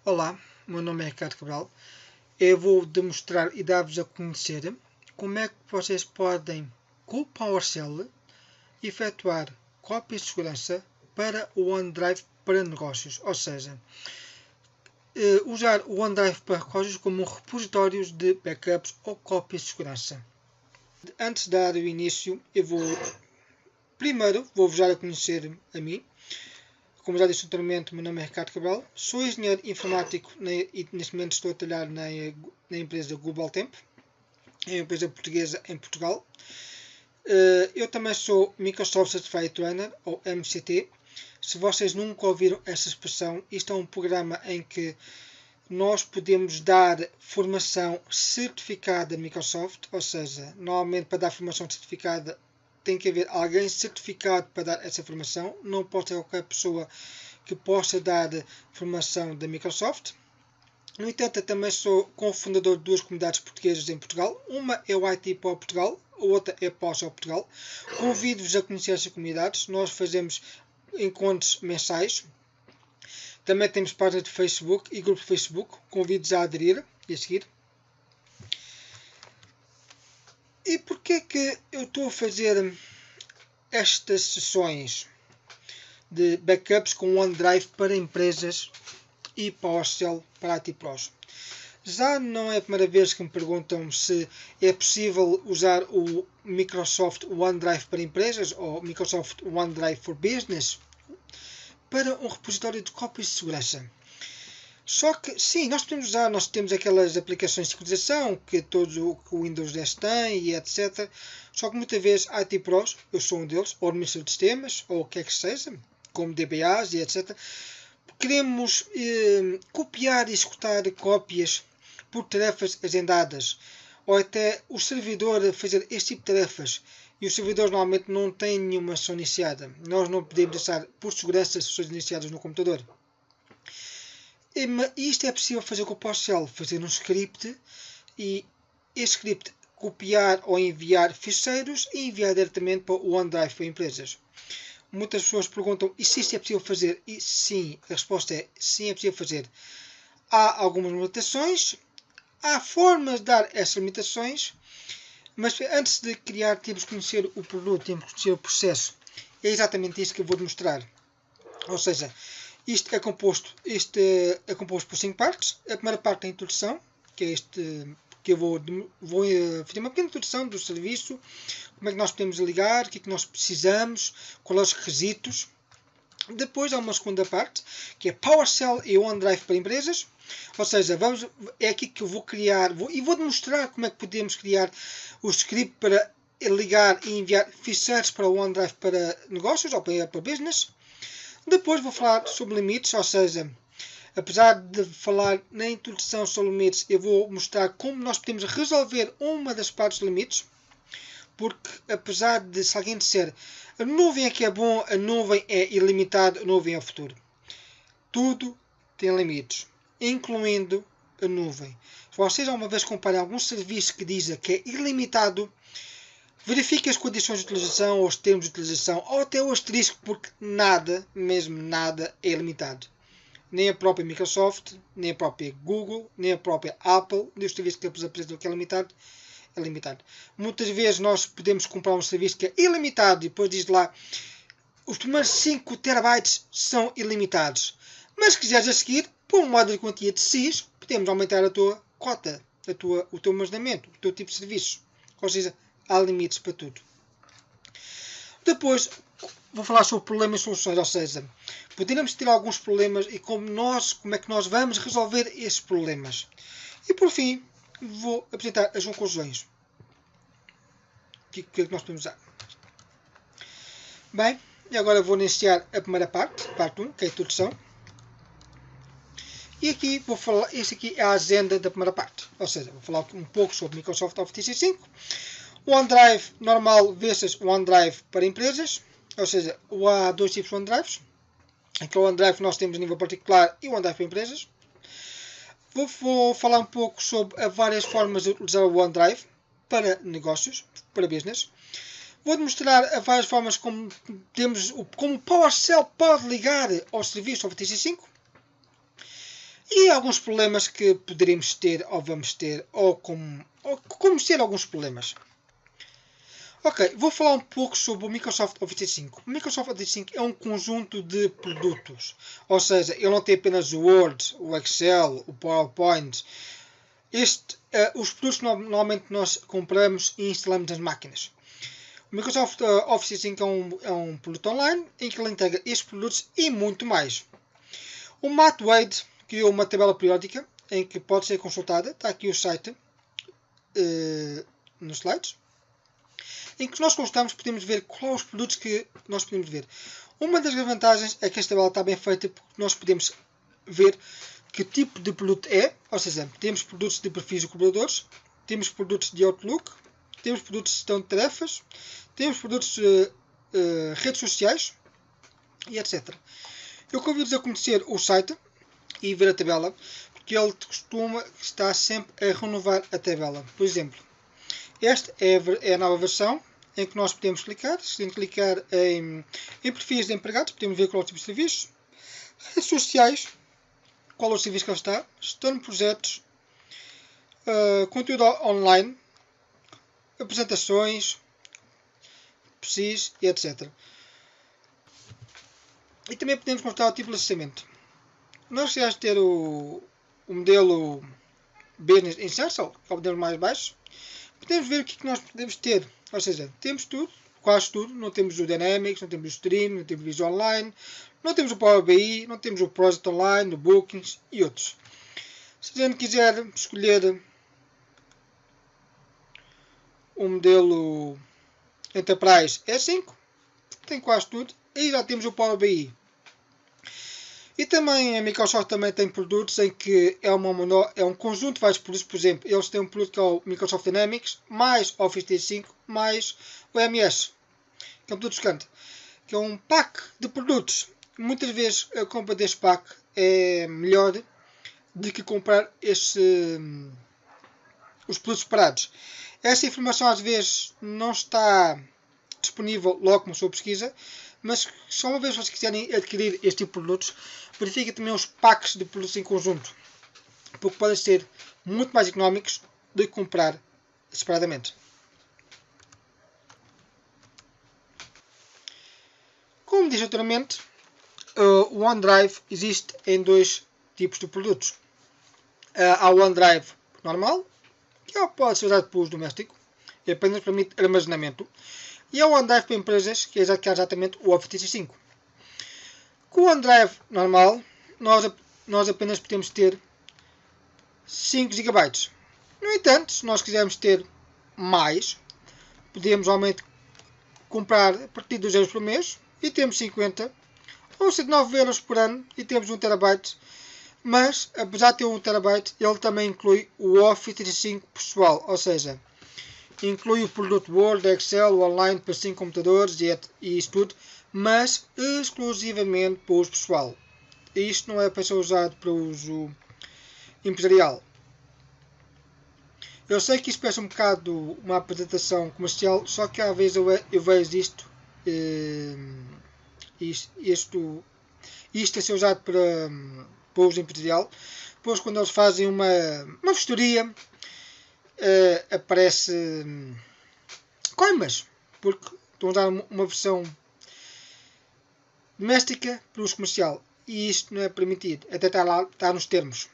Olá, meu nome é Ricardo Cabral. Eu vou demonstrar e dar-vos a conhecer como é que vocês podem, com o PowerShell, efetuar cópias de segurança para o OneDrive para negócios, ou seja, usar o OneDrive para negócios como um repositório de backups ou cópias de segurança. Antes de dar o início, primeiro vou-vos dar a conhecer a mim. Como já disse anteriormente, meu nome é Ricardo Cabral, sou engenheiro informático e neste momento estou a trabalhar na empresa Global Temp, é uma empresa portuguesa em Portugal. Eu também sou Microsoft Certified Trainer, ou MCT. Se vocês nunca ouviram essa expressão, isto é um programa em que nós podemos dar formação certificada Microsoft, ou seja, normalmente para dar formação certificada tem que haver alguém certificado para dar essa formação, não pode ser qualquer pessoa que possa dar formação da Microsoft. No entanto, eu também sou cofundador de duas comunidades portuguesas em Portugal. Uma é o IT Pro Portugal, a outra é PowerShell Portugal. Convido-vos a conhecer essas comunidades. Nós fazemos encontros mensais. Também temos página de Facebook e grupo de Facebook. Convido-vos a aderir e a seguir. E porquê que eu estou a fazer estas sessões de backups com OneDrive para empresas e PowerShell para IT Pros? Já não é a primeira vez que me perguntam se é possível usar o Microsoft OneDrive para empresas ou Microsoft OneDrive for Business para um repositório de cópias de segurança. Só que, sim, nós podemos usar, nós temos aquelas aplicações de sincronização que todos o Windows 10 tem e etc. Só que muitas vezes IT Pros, eu sou um deles, ou administrador de sistemas, ou o que é que seja, como DBAs e etc. Queremos copiar e executar cópias por tarefas agendadas, ou até o servidor fazer este tipo de tarefas. E os servidores normalmente não têm nenhuma sessão iniciada. Nós não podemos deixar, por segurança, sessões iniciadas no computador. E isto é possível fazer com o PowerShell, fazer um script e este script copiar ou enviar ficheiros e enviar diretamente para o OneDrive para empresas. Muitas pessoas perguntam, e se isto é possível fazer? E sim, a resposta é sim, é possível fazer. Há algumas limitações, há formas de dar essas limitações, mas antes de criar temos que conhecer o produto, temos que conhecer o processo. É exatamente isso que eu vou demonstrar. Ou seja, isto é composto por 5 partes. A primeira parte é a introdução, que é que eu vou fazer uma pequena introdução do serviço, como é que nós podemos ligar, o que é que nós precisamos, quais são os requisitos. Depois há uma segunda parte, que é PowerShell e OneDrive para empresas. Ou seja, é aqui que eu vou criar, e vou demonstrar como é que podemos criar o script para ligar e enviar ficheiros para o OneDrive para negócios ou para business. Depois vou falar sobre limites, ou seja, apesar de falar na introdução sobre limites, eu vou mostrar como nós podemos resolver uma das partes de limites, porque apesar de se alguém disser a nuvem é que é bom, a nuvem é ilimitada, a nuvem é o futuro. Tudo tem limites, incluindo a nuvem. Se vocês alguma vez comparem algum serviço que diz que é ilimitado, verifique as condições de utilização, ou os termos de utilização, ou até o asterisco, porque nada, mesmo nada, é limitado. Nem a própria Microsoft, nem a própria Google, nem a própria Apple, nem os serviços que eles apresentam que é limitado. Muitas vezes nós podemos comprar um serviço que é ilimitado e depois diz lá os primeiros 5 terabytes são ilimitados. Mas se quiseres a seguir, por uma modo de quantia de X, podemos aumentar a tua cota, o teu armazenamento, o teu tipo de serviço. Ou seja, há limites para tudo. Depois vou falar sobre problemas e soluções, ou seja, poderemos ter alguns problemas e como é que nós vamos resolver esses problemas. E por fim, vou apresentar as conclusões. O que é que nós podemos usar? Bem, e agora vou iniciar a primeira parte 1, que é a introdução. E aqui vou falar, esta aqui é a agenda da primeira parte. Ou seja, vou falar um pouco sobre Microsoft Office 365. OneDrive normal versus OneDrive para empresas. Ou seja, há dois tipos de OneDrives. Aqui o OneDrive que nós temos a nível particular e o OneDrive para empresas. Vou falar um pouco sobre várias formas de utilizar o OneDrive para negócios, para business. Vou demonstrar várias formas como o PowerShell pode ligar ao serviço Office 365. E alguns problemas que poderíamos ter, ou vamos ter, ou como ter alguns problemas. Ok, vou falar um pouco sobre o Microsoft Office 5. O Microsoft Office 5 é um conjunto de produtos, ou seja, ele não tem apenas o Word, o Excel, o PowerPoint. Os produtos que normalmente nós compramos e instalamos nas máquinas. O Microsoft Office 5 é um produto online em que ele integra estes produtos e muito mais. O Matt Wade criou uma tabela periódica em que pode ser consultada, está aqui o site nos slides, em que nós consultamos, podemos ver quais são os produtos que nós podemos ver. Uma das vantagens é que esta tabela está bem feita porque nós podemos ver que tipo de produto é, ou seja, temos produtos de perfis de colaboradores, temos produtos de Outlook, temos produtos de gestão de tarefas, temos produtos de redes sociais e etc. Eu convido-vos a conhecer o site e ver a tabela, porque ele costuma estar sempre a renovar a tabela. Por exemplo, esta é a nova versão em que nós podemos clicar. Se clicar em perfis de empregados, podemos ver qual é o tipo de serviço. Redes sociais, qual é o serviço que ele está. Gestão de projetos, conteúdo online, apresentações, PCs e etc. E também podemos mostrar o tipo de licenciamento. Nós vamos ter o modelo Business Essential, que é o modelo mais baixo. Podemos ver o que nós podemos ter. Ou seja, temos tudo, quase tudo. Não temos o Dynamics, não temos o Stream, não temos o Visual Online, não temos o Power BI, não temos o Project Online, o Bookings e outros. Se a gente quiser escolher o modelo Enterprise E5, tem quase tudo. E já temos o Power BI. E também a Microsoft também tem produtos em que é um conjunto de vários produtos. Por exemplo, eles têm um produto que é o Microsoft Dynamics, mais Office 365, mais o MS, que é um produto gigante, que é um pack de produtos. Muitas vezes a compra deste pack é melhor do que comprar os produtos separados. Essa informação às vezes não está disponível logo na sua pesquisa, mas só uma vez vocês quiserem adquirir este tipo de produtos, verifiquem também os packs de produtos em conjunto, porque podem ser muito mais económicos do que comprar separadamente. Como disse anteriormente, o OneDrive existe em dois tipos de produtos. Há o OneDrive normal, que pode ser usado para uso doméstico e apenas permite armazenamento. E há o OneDrive para empresas, que é exatamente o Office 365. Com o OneDrive normal, nós apenas podemos ter 5 GB. No entanto, se nós quisermos ter mais, podemos realmente comprar a partir de 2 euros por mês e temos 50, ou seja, 9 euros por ano e temos 1 TB. Mas, apesar de ter 1 TB, ele também inclui o Office 365 pessoal, ou seja, inclui o produto Word, Excel, online para 5 computadores e isso tudo, mas exclusivamente para uso pessoal. Isto não é para ser usado para uso empresarial. Eu sei que isto parece um bocado uma apresentação comercial, só que às vezes eu vejo isto a ser usado para uso empresarial. Depois, quando eles fazem uma vistoria, aparece coimas, porque estão a usar uma versão doméstica para uso comercial e isto não é permitido, até está nos termos.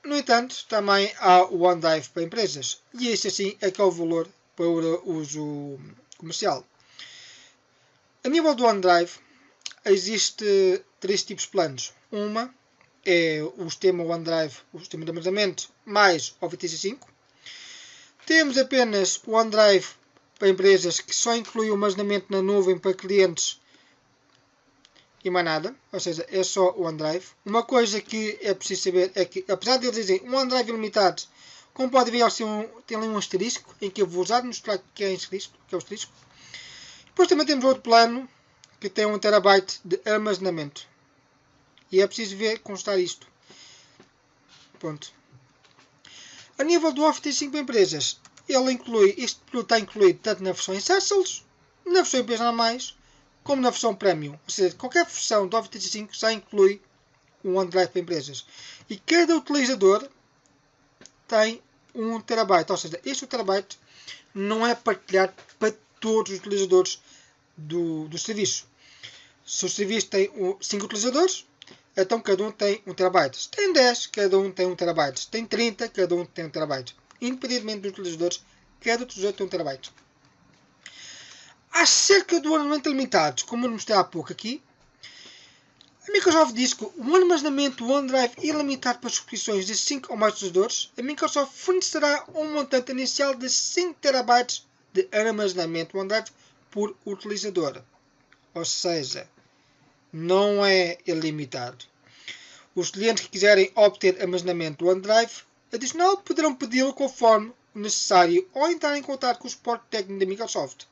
No entanto, também há o OneDrive para empresas e este assim é que é o valor para o uso comercial. A nível do OneDrive existe 3 tipos de planos. Uma é o sistema OneDrive, o sistema de armazenamento, mais Office 365. Temos apenas o OneDrive para empresas, que só inclui o armazenamento na nuvem para clientes e mais nada, ou seja, é só o OneDrive. Uma coisa que é preciso saber é que, apesar de eles dizerem um OneDrive ilimitado, como pode ver, eles têm ali um asterisco, em que eu vou usar mostrar que é o asterisco. Depois também temos outro plano, que tem 1 TB de armazenamento. E é preciso ver, constar isto. Pronto. A nível do Office 365 para empresas, este produto está incluído tanto na versão Essentials, na versão empresas normais, como na versão Premium. Ou seja, qualquer versão do Office 365 já inclui um OneDrive para empresas. E cada utilizador tem 1 TB. Ou seja, este 1 TB não é partilhado para todos os utilizadores do serviço. Se o serviço tem 5 utilizadores, então cada um tem 1 TB. Se tem 10, cada um tem 1 TB. Se tem 30, cada um tem 1 TB. Independentemente dos utilizadores, cada utilizador tem 1 TB. Acerca do armazenamento limitado, como eu mostrei há pouco aqui, a Microsoft diz que o armazenamento OneDrive ilimitado para subscrições de 5 ou mais utilizadores, a Microsoft fornecerá um montante inicial de 5 TB de armazenamento OneDrive por utilizador. Ou seja, não é ilimitado. Os clientes que quiserem obter armazenamento OneDrive adicional poderão pedi-lo conforme necessário ou entrar em contato com o suporte técnico da Microsoft.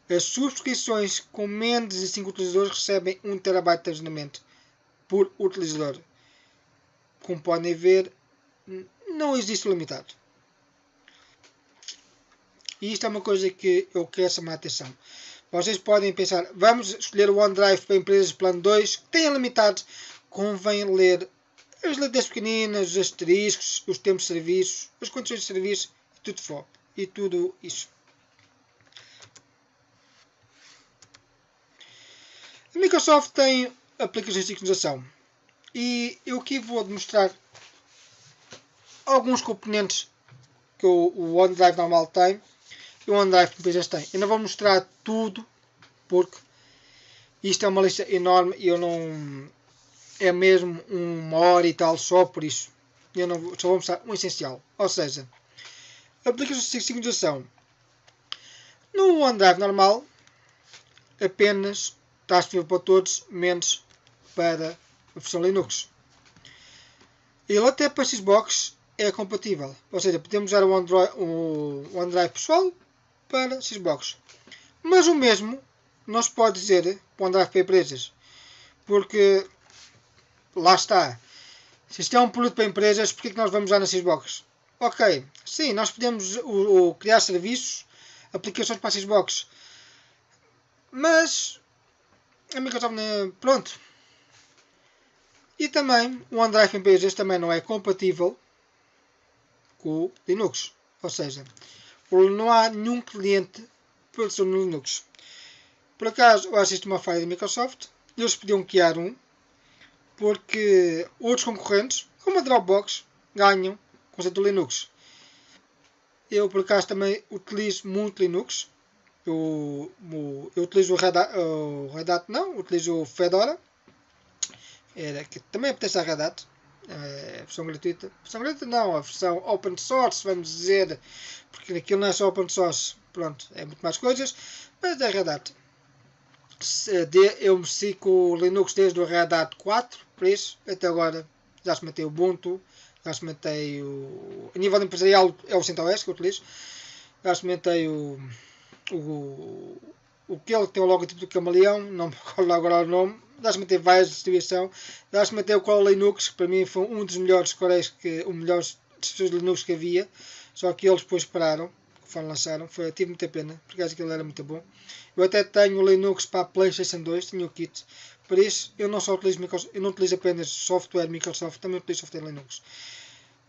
As subscrições com menos de 5 utilizadores recebem 1 TB de armazenamento por utilizador. Como podem ver, não existe limitado. E isto é uma coisa que eu quero chamar a atenção. Vocês podem pensar, vamos escolher o OneDrive para empresas plano 2, que tenha limitado. Convém ler as letras pequeninas, os asteriscos, os tempos de serviço, as condições de serviço e tudo isso. A Microsoft tem aplicações de sincronização e eu aqui vou demonstrar alguns componentes que o OneDrive normal tem e o OneDrive que empresas têm. Eu não vou mostrar tudo porque isto é uma lista enorme e eu não... é mesmo 1 hora e tal só por isso. Eu não só vou mostrar um essencial. Ou seja, aplicações de sincronização. No OneDrive normal apenas está disponível para todos, menos para a versão Linux. Ele até para Xbox é compatível. Ou seja, podemos usar o OneDrive pessoal para Xbox. Mas o mesmo não se pode dizer para o OneDrive para empresas. Porque, lá está. Se isto é um produto para empresas, porque é que nós vamos usar na Xbox? Ok, sim, nós podemos criar serviços, aplicações para a Xbox. Mas a Microsoft, pronto. E também o OneDrive em empresas também não é compatível com o Linux. Ou seja, não há nenhum cliente produção no Linux. Por acaso, eu assisto uma falha da Microsoft. Eles podiam criar um. Porque outros concorrentes, como a Dropbox, ganham com o conceito do Linux. Eu, por acaso, também utilizo muito Linux. Eu utilizo o Red Hat não, utilizo o Fedora, que também pertence à Red Hat, a versão gratuita. A versão gratuita não, a versão open source, vamos dizer, porque aquilo não é só open source, pronto, é muito mais coisas, mas é Red Hat. Eu mexi com o Linux desde o Red Hat 4, por isso, até agora já experimentei o Ubuntu, já experimentei a nível empresarial é o CentOS que eu utilizo, já experimentei aquele que tem o logotipo do camaleão, não me recordo agora o nome, já experimentei várias distribuições, já experimentei o Core Linux, que para mim foi um dos melhores coreis, o melhor distribuições de Linux que havia, só que eles depois pararam, quando lançaram, tive muita pena, porque acho que ele era muito bom. Eu até tenho o Linux para a PlayStation 2, tenho o kit, por isso eu não só utilizo Microsoft, eu não utilizo apenas software Microsoft, também utilizo software Linux.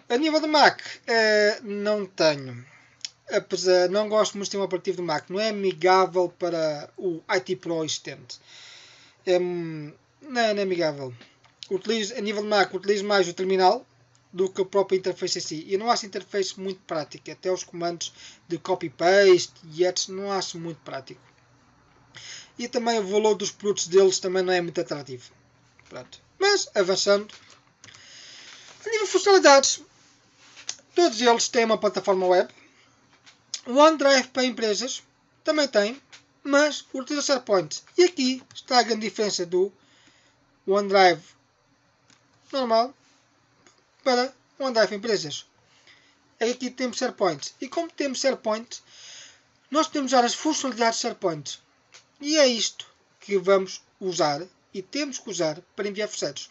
A nível de Mac, não tenho. Apesar, não gosto muito do sistema operativo do Mac, não é amigável para o IT Pro existente. Não é amigável. A nível de Mac, utilizo mais o terminal do que a própria interface em si. E não acho a interface muito prática. Até os comandos de copy-paste e etc. não acho muito prático. E também o valor dos produtos deles também não é muito atrativo. Pronto. Mas, avançando. A nível de funcionalidades, todos eles têm uma plataforma web. O OneDrive para empresas também tem, mas utiliza SharePoint. E aqui está a grande diferença do OneDrive normal para o OneDrive para empresas. É que aqui temos SharePoint. E como temos SharePoint, nós podemos usar as funcionalidades de SharePoint. E é isto que vamos usar e temos que usar para enviar fecheiros.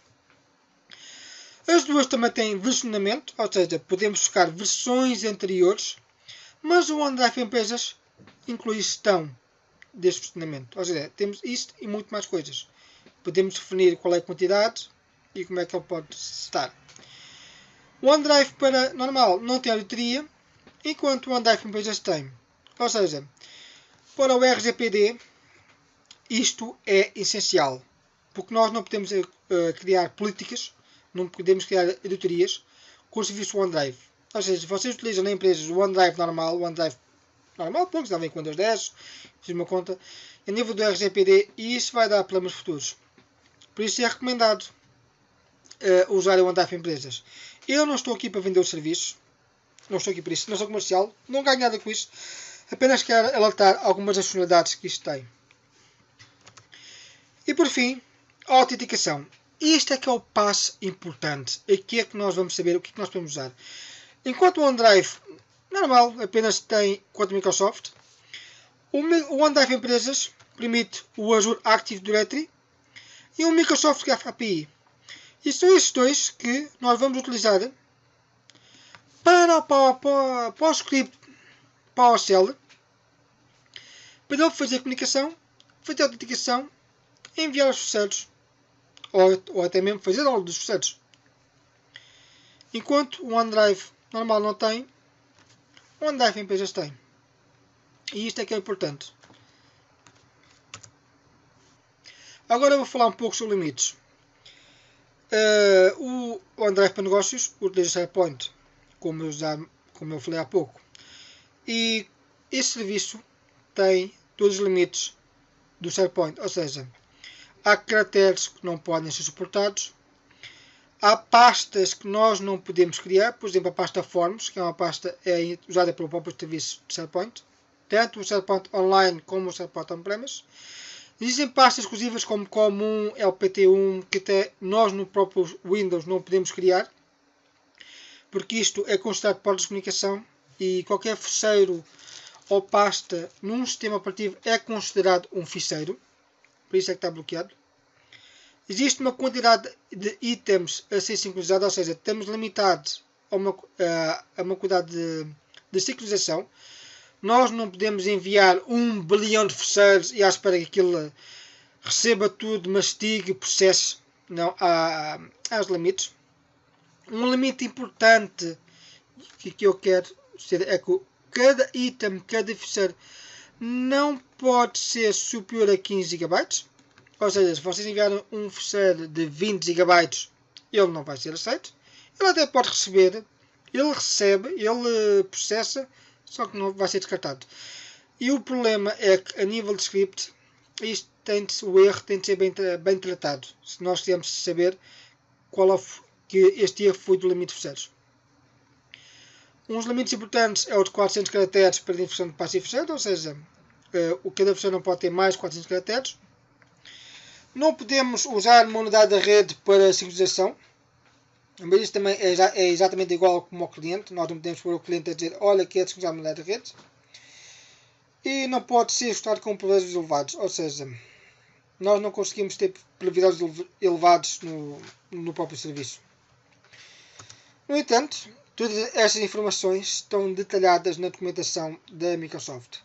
As duas também têm versionamento, ou seja, podemos buscar versões anteriores. Mas o OneDrive em empresas inclui gestão deste funcionamento. Ou seja, temos isto e muito mais coisas. Podemos definir qual é a quantidade e como é que ele pode estar. O OneDrive para normal não tem auditoria, enquanto o OneDrive para empresas tem. Ou seja, para o RGPD isto é essencial, porque nós não podemos criar políticas, não podemos criar auditorias com o serviço OneDrive. Ou seja, se vocês utilizam na empresa o OneDrive normal, porque já vem com Windows 10, fiz uma conta, a nível do RGPD, e isso vai dar problemas futuros. Por isso é recomendado usar o OneDrive em empresas. Eu não estou aqui para vender os serviços, não estou aqui para isso, não sou comercial, não ganho nada com isso, apenas quero alertar algumas das funcionalidades que isto tem. E por fim, a autenticação. Isto é que é o passo importante. Aqui é que nós vamos saber o que é que nós podemos usar. Enquanto o OneDrive normal apenas tem conta Microsoft, o OneDrive Empresas permite o Azure Active Directory e o Microsoft Graph API. E são estes dois que nós vamos utilizar para o script PowerShell, para ele fazer comunicação, fazer autenticação, enviar os processos ou até mesmo fazer download dos processos. Enquanto o OneDrive normal não tem, o OneDrive Empresas tem. E isto é que é importante. Agora eu vou falar um pouco sobre limites. O OneDrive para negócios utiliza SharePoint, como eu falei há pouco. E esse serviço tem todos os limites do SharePoint, ou seja, há caracteres que não podem ser suportados, há pastas que nós não podemos criar, por exemplo a pasta Forms, que é uma pasta usada pelo próprio serviço de SharePoint, tanto o SharePoint Online como o SharePoint On-Premise. Existem pastas exclusivas como COM1, LPT1, que até nós no próprio Windows não podemos criar, porque isto é considerado porta de comunicação e qualquer ficheiro ou pasta num sistema operativo é considerado um ficheiro, por isso é que está bloqueado. Existe uma quantidade de itens a ser sincronizada, ou seja, estamos limitados a uma quantidade de sincronização. Nós não podemos enviar 1 bilhão de ficheiros e à espera que aquilo receba tudo, mastigue, processe. Não, há os limites. Um limite importante que eu quero dizer é que cada item, cada ficheiro não pode ser superior a 15 GB. Ou seja, se vocês enviarem um ficheiro de 20 GB, ele não vai ser aceito. Ele até pode receber, ele recebe, ele processa, só que não vai ser descartado. E o problema é que a nível de script, o erro tem de ser bem tratado. Se nós quisermos saber que este erro foi do limite de ficheiros. Uns limites importantes é o de 400 caracteres para definição de passo e ficheiro, ou seja, cada ficheiro não pode ter mais de 400 caracteres. Não podemos usar uma unidade da rede para sincronização, mas isso também é exatamente igual como ao cliente. Nós não podemos pôr o cliente a dizer, olha, quer sincronizar uma unidade da rede. E não pode ser ajustado com privilégios elevados, ou seja, nós não conseguimos ter privilégios elevados no próprio serviço. No entanto, todas estas informações estão detalhadas na documentação da Microsoft.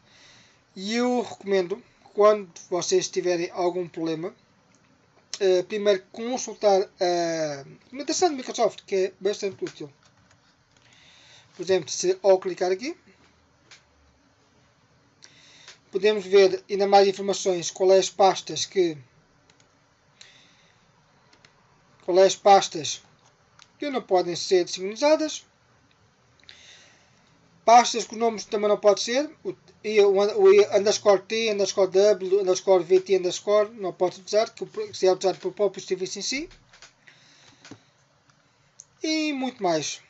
E eu recomendo, quando vocês tiverem algum problema, primeiro consultar a documentação da Microsoft, que é bastante útil. Por exemplo, se ao clicar aqui, podemos ver ainda mais informações, quais as pastas que não podem ser sincronizadas, pastas que os nomes também não podem ser, o underscore T, underscore W, underscore VT, underscore, não pode usar, que se é usado pelo próprio serviço em si, e muito mais.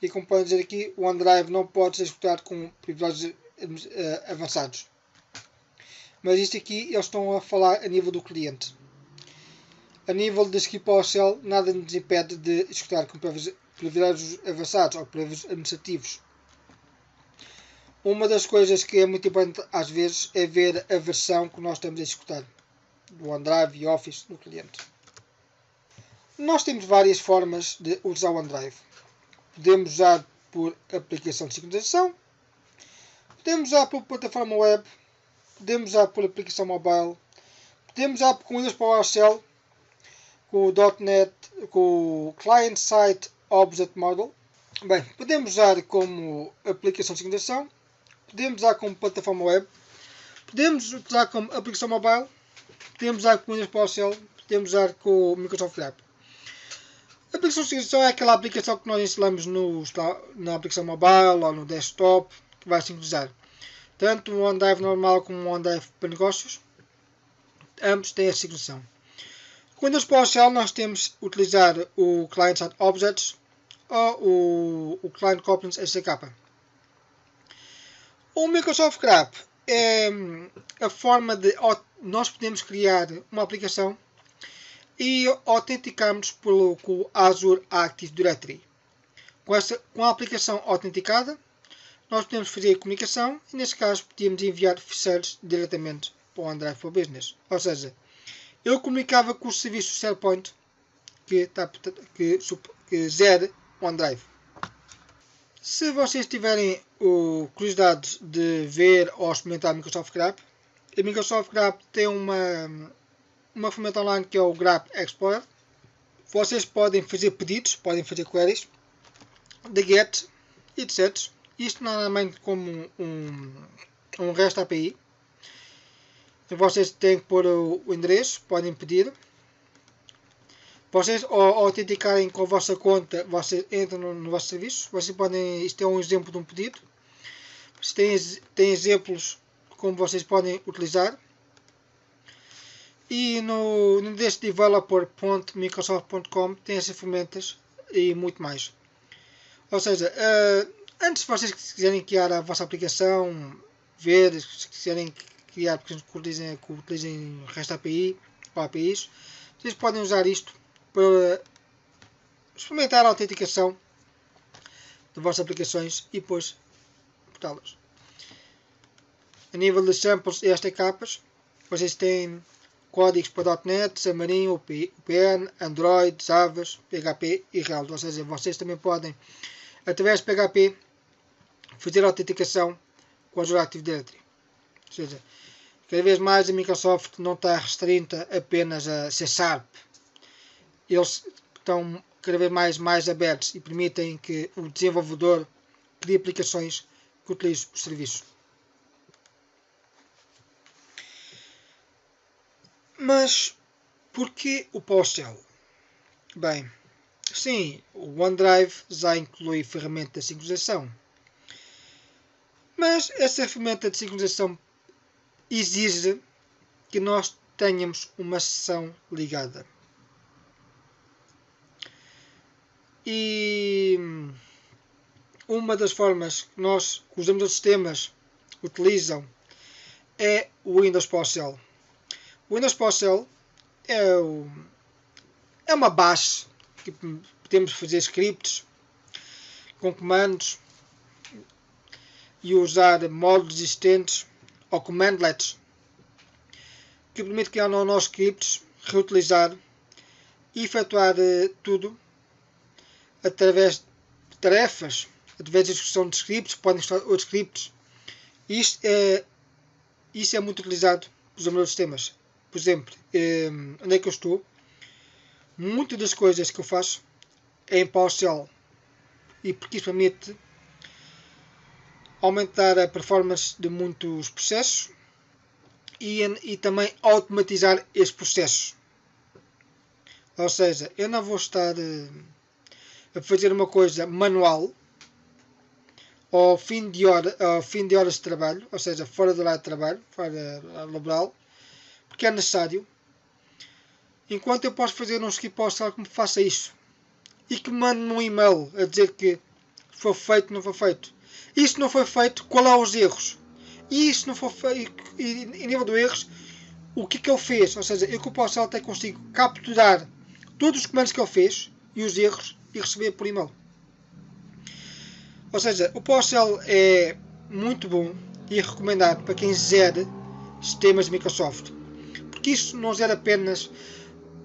E como podem dizer aqui, o OneDrive não pode ser executado com privilégios avançados. Mas isto aqui eles estão a falar a nível do cliente. A nível de script PowerShell, nada nos impede de executar com privilégios avançados ou privilégios administrativos. Uma das coisas que é muito importante às vezes é ver a versão que nós estamos a executar do OneDrive e Office no cliente. Nós temos várias formas de usar o OneDrive. Podemos usar por aplicação de sincronização, podemos usar por plataforma web podemos usar por aplicação mobile, podemos usar com Windows PowerShell, com o .NET, com o Client Side Object Model. Bem, podemos usar como aplicação de sincronização, podemos usar como plataforma web, podemos usar como aplicação mobile, podemos usar com Windows PowerShell, podemos usar com o Microsoft Graph. A aplicação de sincronização é aquela aplicação que nós instalamos na aplicação mobile ou no desktop, que vai sincronizar tanto o OneDrive normal como o OneDrive para negócios. Ambos têm a sincronização. Com Windows PowerShell nós temos que utilizar o Client Side Objects ou o Client Components SDK. O Microsoft Graph é a forma de nós podemos criar uma aplicação e autenticarmos com o Azure Active Directory. Com a aplicação autenticada, nós podemos fazer a comunicação e, neste caso, podíamos enviar ficheiros diretamente para o OneDrive for Business. Ou seja, eu comunicava com o serviço SharePoint que gera o OneDrive. Se vocês tiverem curiosidade de ver ou experimentar o Microsoft Graph, o Microsoft Graph tem uma ferramenta online que é o Graph Explorer. Vocês podem fazer pedidos, podem fazer queries de GET e de SET. Isto normalmente como um REST API. Vocês têm que pôr o endereço, podem pedir. Vocês, ao autenticarem com a vossa conta, vocês entram no vosso serviço. Vocês podem, isto é um exemplo de um pedido. Vocês têm exemplos como vocês podem utilizar. E no endereço developer.microsoft.com tem essas ferramentas e muito mais. Ou seja, antes de vocês quiserem criar a vossa aplicação, ver se quiserem criar aplicações que utilizem REST API ou APIs, vocês podem usar isto para experimentar a autenticação de vossas aplicações e depois portá-las. A nível de samples e SDKs, vocês têm códigos para .NET, Xamarin, UPN, Android, Java, PHP e Rails. Ou seja, vocês também podem, através de PHP, fazer a autenticação com o Azure Active Directory. Ou seja, cada vez mais a Microsoft não está restrita apenas a C#. Eles estão cada vez mais abertos e permitem que o desenvolvedor crie aplicações que utilizem o serviço. Mas porquê o PowerShell? Bem, sim, o OneDrive já inclui ferramenta de sincronização. Mas essa ferramenta de sincronização exige que nós tenhamos uma sessão ligada. E uma das formas que os demais sistemas utilizam é o Windows PowerShell. O Windows PowerShell é uma base que podemos fazer scripts com comandos e usar módulos existentes ou commandlets que permite criar novos scripts, reutilizar e efetuar tudo através de tarefas, através da execução de scripts, podem instalar outros scripts. Isso é muito utilizado pelos desenvolvedores de sistemas. Por exemplo, onde é que eu estou? Muitas das coisas que eu faço é em PowerShell e porque isso permite aumentar a performance de muitos processos e também automatizar esses processos. Ou seja, eu não vou estar a fazer uma coisa manual ao fim de horas de trabalho, ou seja, fora do horário de trabalho, fora laboral, porque é necessário, enquanto eu posso fazer um script PowerShell que me faça isso e que me mande um e-mail a dizer que foi feito ou não foi feito. Isto não foi feito, qual é os erros? E isto não foi feito, e nível de erros, o que ele fez? Ou seja, eu com o PowerShell até consigo capturar todos os comandos que ele fez e os erros e receber por e-mail. Ou seja, o PowerShell é muito bom e recomendado para quem gera sistemas de Microsoft. Porque isso não gera apenas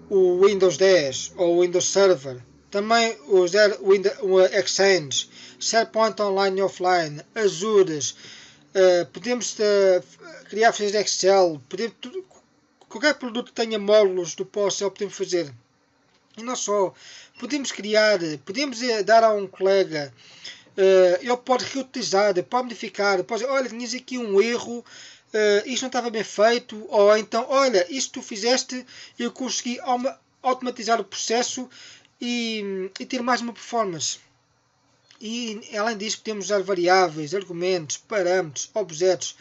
o Windows 10 ou o Windows Server. Também gera o Exchange, SharePoint Online e Offline, Azure, podemos criar ficheiros de Excel, qualquer produto que tenha módulos do PowerShell podemos fazer. E não só, podemos criar, podemos dar a um colega, ele pode reutilizar, pode modificar, pode dizer, olha, tinhas aqui um erro, isto não estava bem feito, ou então, olha, isto tu fizeste, eu consegui automatizar o processo e ter mais uma performance. E além disso podemos usar variáveis, argumentos, parâmetros, objetos,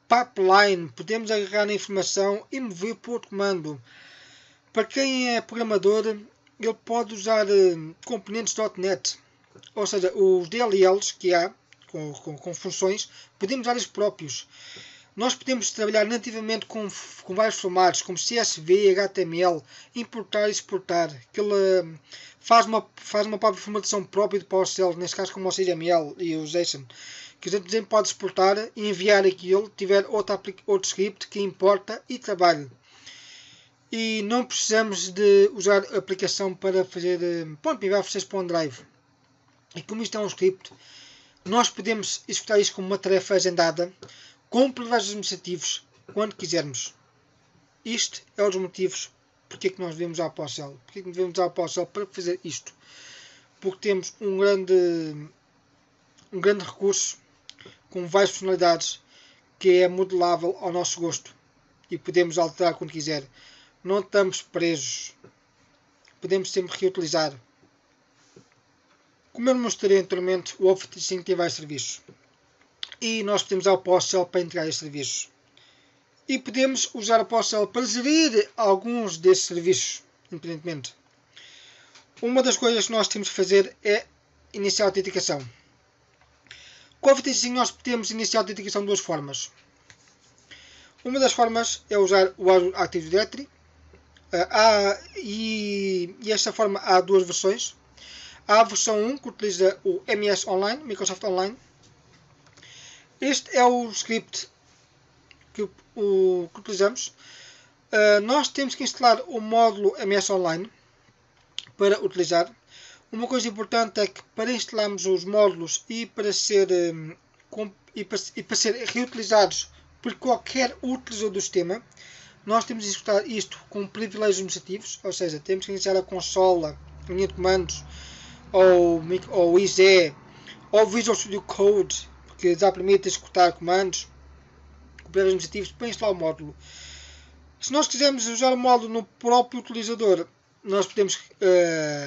pipeline, podemos agarrar na informação e mover por outro comando. Para quem é programador, ele pode usar componentes .NET, ou seja, os DLLs que há com funções, podemos usar eles próprios. Nós podemos trabalhar nativamente com vários formatos, como CSV, HTML, importar e exportar. Que ele faz uma própria formatação própria de PowerShell, neste caso como o CML e o JSON. Que a gente pode exportar e enviar aquilo, tiver outro script que importa e trabalhe. E não precisamos de usar a aplicação para fazer enviar vocês para o OneDrive. E como isto é um script, nós podemos executar isto como uma tarefa agendada, com privilégios administrativos, quando quisermos. Isto é um dos motivos porque é que nós devemos usar a PowerShell. Porque é que devemos usar a PowerShell para fazer isto? Porque temos um grande recurso com várias funcionalidades que é modelável ao nosso gosto e podemos alterar quando quiser. Não estamos presos. Podemos sempre reutilizar. Como eu mostrei anteriormente, o Office tem vários serviços. E nós podemos usar o PowerShell para integrar estes serviços. E podemos usar o PowerShell para gerir alguns desses serviços, independentemente. Uma das coisas que nós temos que fazer é iniciar a autenticação. Com o Office nós podemos iniciar a autenticação de duas formas. Uma das formas é usar o Azure Active Directory. E esta forma há duas versões. Há a versão 1 que utiliza o MS Online, Microsoft Online. Este é o script que utilizamos. Nós temos que instalar o módulo MS Online para utilizar. Uma coisa importante é que para instalarmos os módulos e para ser reutilizados por qualquer utilizador do sistema, nós temos de executar isto com privilégios administrativos, ou seja, temos que iniciar a consola, a linha de comandos, ou o ISE, ou o Visual Studio Code, que já permite executar comandos com privilégios administrativos para instalar o módulo. Se nós quisermos usar o módulo no próprio utilizador, nós podemos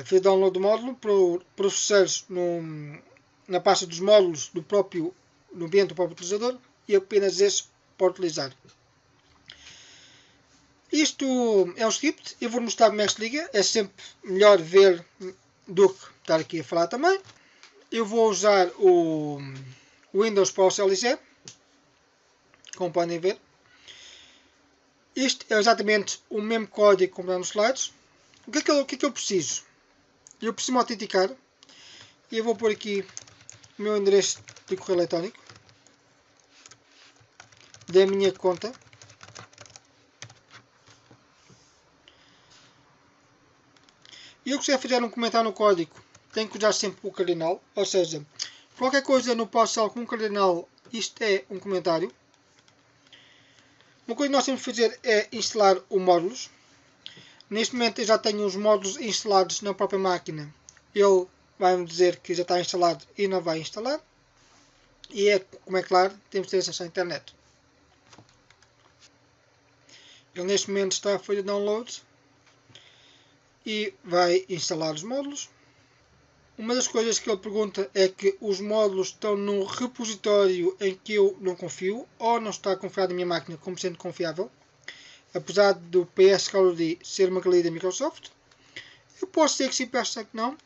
fazer download do módulo para os ficheiros na pasta dos módulos no ambiente do próprio utilizador e apenas esse pode utilizar. Isto é um script, eu vou mostrar como é que se liga, é sempre melhor ver do que estar aqui a falar também. Eu vou usar o Windows PowerShell ISE, como podem ver. Isto é exatamente o mesmo código como está nos slides. O que é que eu preciso? Eu preciso me autenticar e eu vou pôr aqui o meu endereço de correio eletrónico da minha conta. E eu quiser fazer um comentário no código, tenho que usar sempre o cardinal, ou seja, qualquer coisa no PowerShell com um cardinal, isto é um comentário. Uma coisa que nós temos que fazer é instalar os módulos. Neste momento eu já tenho os módulos instalados na própria máquina. Ele vai-me dizer que já está instalado e não vai instalar. E como é claro, temos que ter acesso à internet. Ele neste momento está a fazer download e vai instalar os módulos. Uma das coisas que ele pergunta é que os módulos estão num repositório em que eu não confio ou não está confiado na minha máquina como sendo confiável. Apesar do PS Security ser uma galeria da Microsoft, eu posso dizer que sim, peço que não.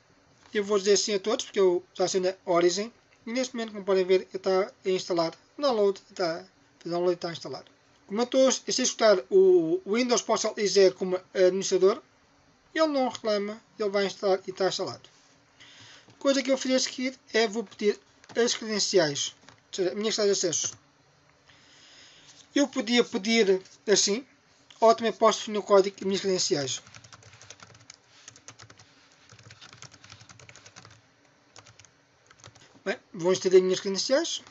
Eu vou dizer sim a todos porque eu já sei na Origin. E neste momento, como podem ver, ele está a instalar. Download está instalado. Como eu estou a executar o Windows PowerShell ISE como administrador, ele não reclama, ele vai instalar e está instalado. A coisa que eu vou fazer a seguir é vou pedir as credenciais, ou seja, a minha chave de acesso. Eu podia pedir assim, ou também posso definir o código e minhas credenciais. Bem, vou inserir as minhas credenciais.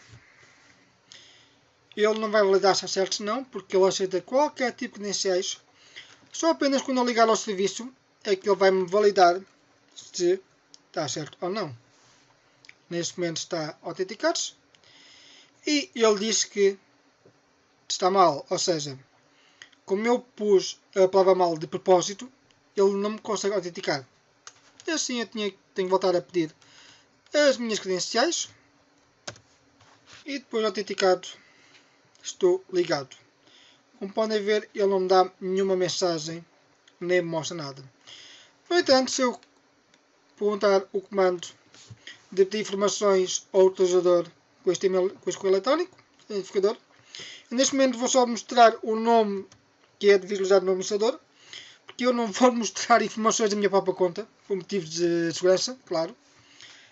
ele não vai validar se está certo ou não, porque ele aceita qualquer tipo de credenciais. Só apenas quando eu ligar ao serviço é que ele vai me validar se está certo ou não. Neste momento está autenticado-se e ele diz que está mal, ou seja, como eu pus a palavra mal de propósito, ele não me consegue autenticar. E assim eu tenho que voltar a pedir as minhas credenciais e depois de autenticado estou ligado. Como podem ver, ele não me dá nenhuma mensagem nem me mostra nada. No entanto, se eu perguntar o comando de pedir informações ao utilizador com este email, com este correio eletrónico, identificador, neste momento vou só mostrar o nome que é de visualizar no administrador, porque eu não vou mostrar informações da minha própria conta, por motivos de segurança, claro.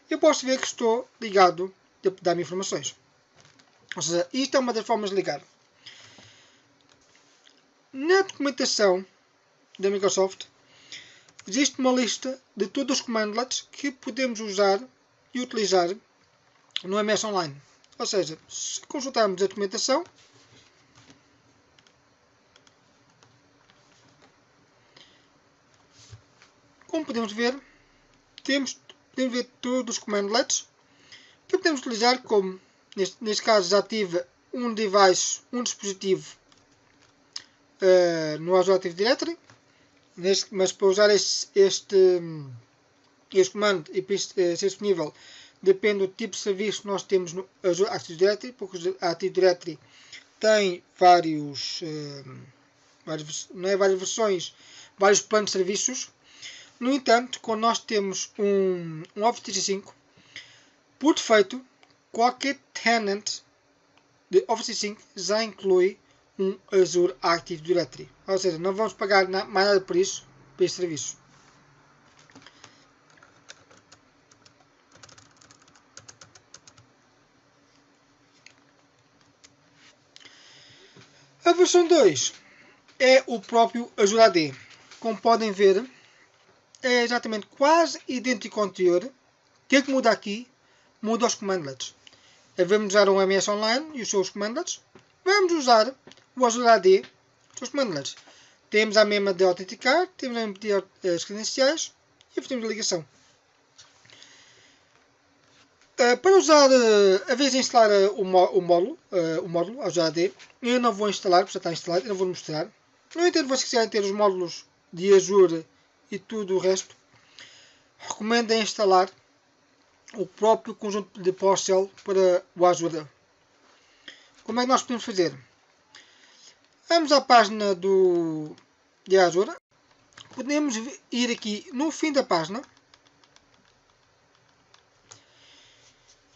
Eu posso ver que estou ligado a dar-me informações. Ou seja, isto é uma das formas de ligar. Na documentação da Microsoft existe uma lista de todos os commandlets que podemos usar e utilizar no MS Online. Ou seja, se consultarmos a documentação, como podemos ver, podemos ver todos os commandlets que podemos utilizar, como neste caso desativa um device, um dispositivo no Azure Active Directory, mas para usar este comando e para ser disponível depende do tipo de serviço que nós temos no Azure Active Directory, porque o Active Directory tem várias versões, vários planos de serviços. No entanto, quando nós temos um Office 365, por defeito, qualquer tenant de Office 365 já inclui um Azure Active Directory. Ou seja, não vamos pagar mais nada por isso, por este serviço. A versão 2 é o próprio Azure AD. Como podem ver, é exatamente quase idêntico ao anterior. O que é que muda aqui? Muda os commandlets. Vamos usar o MS Online e os seus commandlets. Vamos usar o Azure AD, os seus commandlets. Temos a mesma de autenticar, temos a mesma de as credenciais e fazemos a ligação. Para usar, a vez de instalar o módulo Azure AD, eu não vou instalar, porque já está instalado, eu não vou mostrar. No entanto, vocês quiserem ter os módulos de Azure e tudo o resto, recomendo instalar o próprio conjunto de PowerShell para o Azure. Como é que nós podemos fazer? Vamos à página de Azure. Podemos ir aqui no fim da página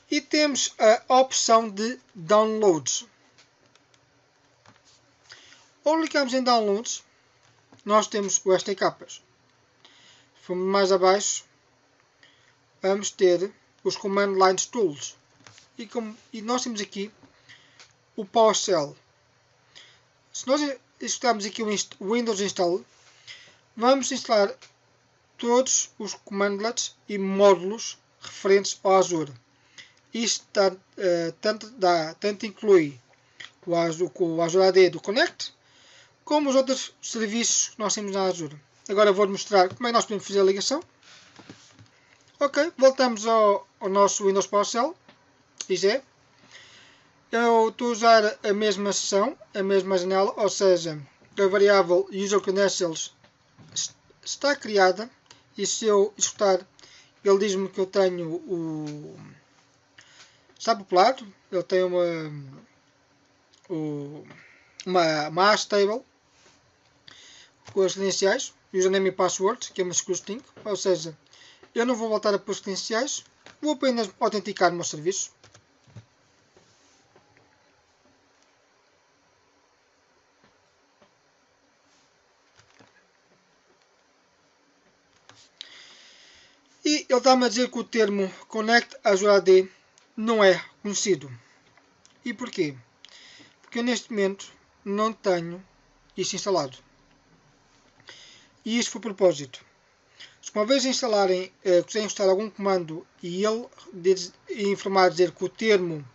e temos a opção de Downloads. Ao clicarmos em Downloads, nós temos o STKs. Fomos mais abaixo, vamos ter os Command Line Tools. E nós temos aqui o PowerShell. Se nós executarmos aqui o Windows Install, vamos instalar todos os commandlets e módulos referentes ao Azure. Isto tanto inclui o Azure AD do Connect, como os outros serviços que nós temos na Azure. Agora vou mostrar como é que nós podemos fazer a ligação. Ok, voltamos ao nosso Windows PowerShell. IGE. Eu estou a usar a mesma sessão, a mesma janela, ou seja, a variável User Credentials está criada e se eu executar, ele diz-me que eu tenho o... está populado, ele tem uma hash table com as credenciais, username e password, que é uma secure string, ou seja, eu não vou voltar a pôr as credenciais, vou apenas autenticar o meu serviço. E ele está-me a dizer que o termo Connect Azure AD não é reconhecido. E porquê? Porque eu neste momento não tenho isso instalado. E isto foi por propósito. Se uma vez quiserem instalar algum comando e ele informar dizer que o termo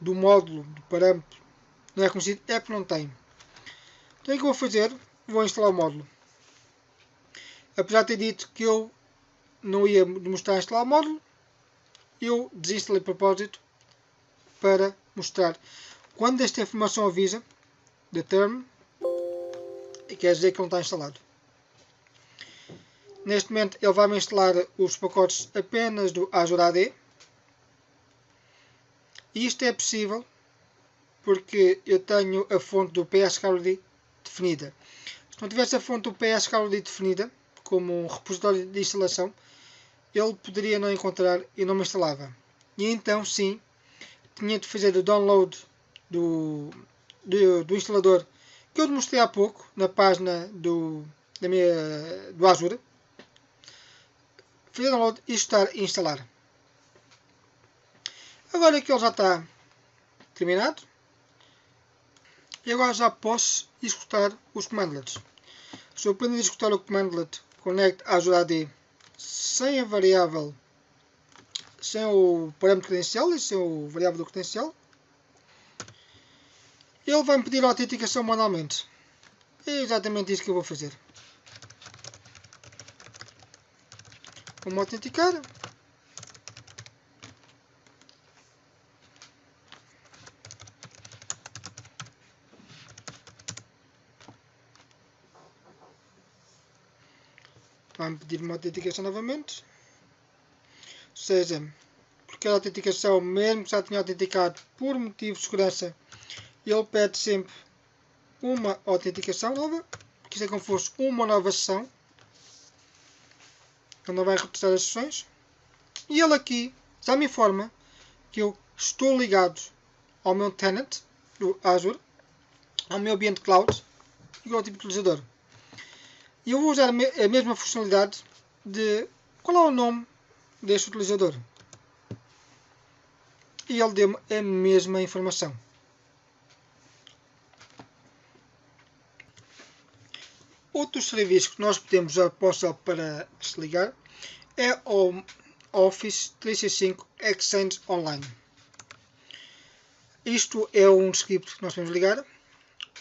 do módulo, do parâmetro, não é conhecido é porque não tem. Então o que eu vou fazer? Vou instalar o módulo. Apesar de ter dito que eu não ia mostrar instalar o módulo, eu desinstalei de propósito para mostrar. Quando esta informação avisa, the term, quer dizer que não está instalado. Neste momento ele vai-me instalar os pacotes apenas do Azure AD. E isto é possível porque eu tenho a fonte do PSCalody definida. Se não tivesse a fonte do PSCalody definida, como um repositório de instalação, ele poderia não encontrar e não me instalava. E então sim, tinha de fazer o download do instalador que eu demonstrei há pouco na página do Azure. Fazer o download e instalar. Agora que ele já está terminado, e agora já posso executar os commandlets. Se eu aprender a executar o commandlet connect Azure AD sem a variável, sem o parâmetro credencial e sem o variável do credencial, ele vai me pedir a autenticação manualmente. É exatamente isso que eu vou fazer. Vou-me autenticar. Vai-me pedir uma autenticação novamente. Ou seja, porque a autenticação, mesmo que já tenha autenticado por motivo de segurança, ele pede sempre uma autenticação nova, que isso é como se fosse uma nova sessão. Ele não vai repetir as sessões. E ele aqui já me informa que eu estou ligado ao meu tenant do Azure, ao meu ambiente cloud e ao tipo de utilizador. E eu vou usar a mesma funcionalidade de qual é o nome deste utilizador. E ele deu-me a mesma informação. Outros serviços que nós podemos usar para se ligar é o Office 365 Exchange Online. Isto é um script que nós podemos ligar.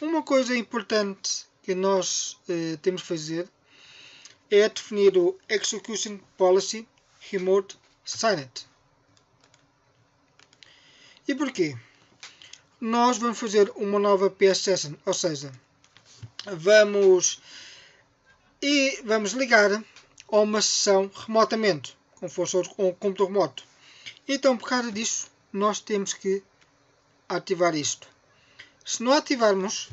Uma coisa importante que nós temos de fazer é definir o Execution Policy Remote Signet. E porquê? Nós vamos fazer uma nova PS Session, ou seja, vamos ligar a uma sessão remotamente, como fosse um computador remoto. Então, por causa disso, nós temos que ativar isto. Se não ativarmos,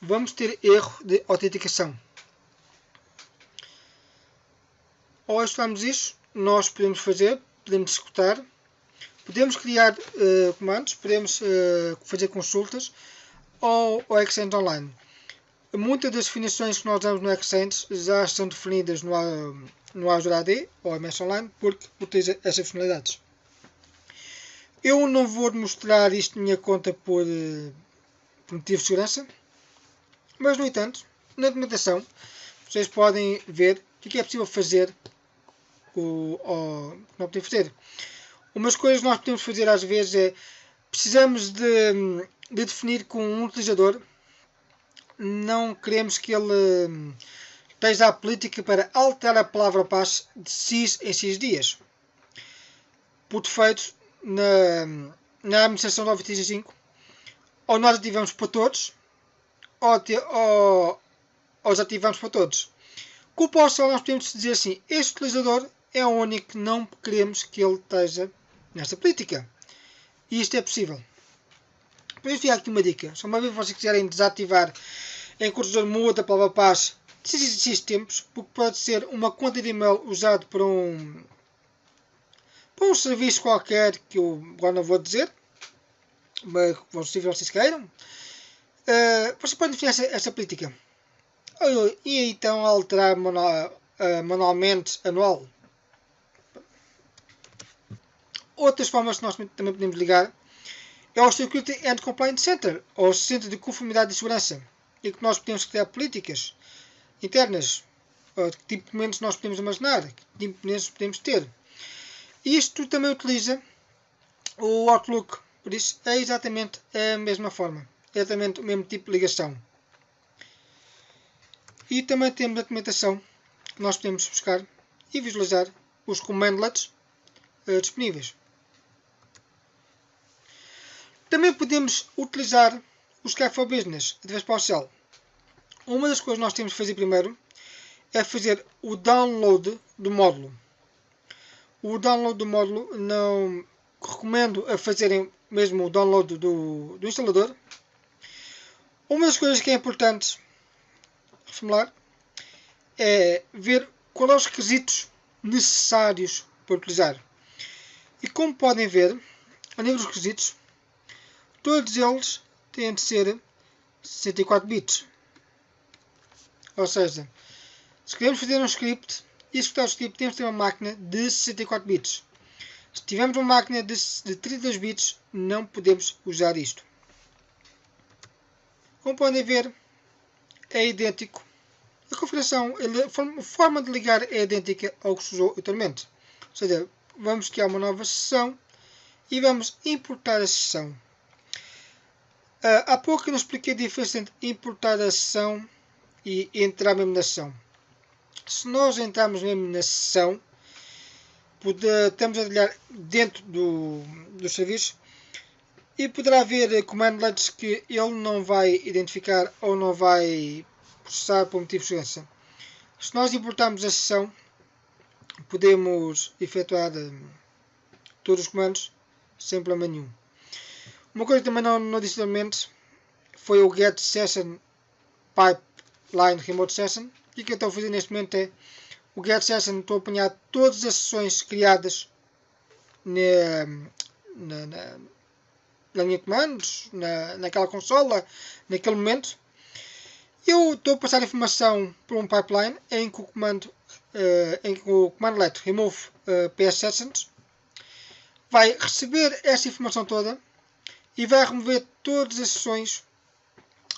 vamos ter erro de autenticação. Ao executarmos isto, nós podemos executar, podemos criar comandos, podemos fazer consultas ao Exchange Online. Muitas das definições que nós usamos no Exchange já estão definidas no Azure AD ou MS Online porque utiliza essas funcionalidades. Eu não vou demonstrar isto na minha conta por motivo de segurança, mas no entanto, na documentação, vocês podem ver o que é possível fazer. Não podemos fazer. Umas coisas que nós podemos fazer às vezes é precisamos de definir com um utilizador. Não queremos que ele esteja a política para alterar a palavra passe de X em X dias. Por defeito, na administração do Office 365, ou nós ativamos para todos, ou desativamos para todos. Com o PowerShell nós podemos dizer assim, este utilizador é o único que não queremos que ele esteja nesta política. E isto é possível. Por isso fica aqui uma dica. Se uma vez vocês quiserem desativar em que o utilizador muda a palavra passe de X tempos, porque pode ser uma conta de e-mail usado para um serviço qualquer que eu agora não vou dizer, mas se vocês queiram, vocês podem definir essa política. E então alterar manualmente anual. Outras formas que nós também podemos ligar é o Security and Compliance Center, ou Centro de Conformidade e Segurança, em que nós podemos criar políticas internas, que tipo de documentos nós podemos armazenar, que tipo de documentos podemos ter. Isto também utiliza o Outlook, por isso é exatamente a mesma forma. exatamente o mesmo tipo de ligação. E também temos a documentação que nós podemos buscar e visualizar os commandlets disponíveis. Também podemos utilizar o Skype for Business através de PowerShell. Uma das coisas que nós temos que fazer primeiro é fazer o download do módulo. O download do módulo não recomendo a fazerem mesmo o download do instalador. Uma das coisas que é importante reformular é ver quais são os requisitos necessários para utilizar. E como podem ver, a nível dos requisitos, todos eles têm de ser 64 bits. Ou seja, se queremos fazer um script e executar o script, temos de ter uma máquina de 64 bits. Se tivermos uma máquina de 32 bits, não podemos usar isto. Como podem ver, é idêntico. A configuração, a forma de ligar é idêntica ao que se usou anteriormente. Ou seja, vamos criar uma nova sessão e vamos importar a sessão. Há pouco eu não expliquei a diferença entre importar a sessão e entrar mesmo na sessão. Se nós entrarmos mesmo na sessão, estamos a trabalhar dentro do serviço e poderá haver commandlets que ele não vai identificar ou não vai processar por motivo de segurança. Se nós importarmos a sessão, podemos efetuar todos os comandos sem problema nenhum. Uma coisa que também não disse anteriormente foi o get session pipeline remote session. E o que eu estou a fazer neste momento é o get session. Estou a apanhar todas as sessões criadas na linha de comandos, naquela consola, naquele momento. Eu estou a passar a informação por um pipeline em que o commandlet remove PS sessions vai receber essa informação toda e vai remover todas as sessões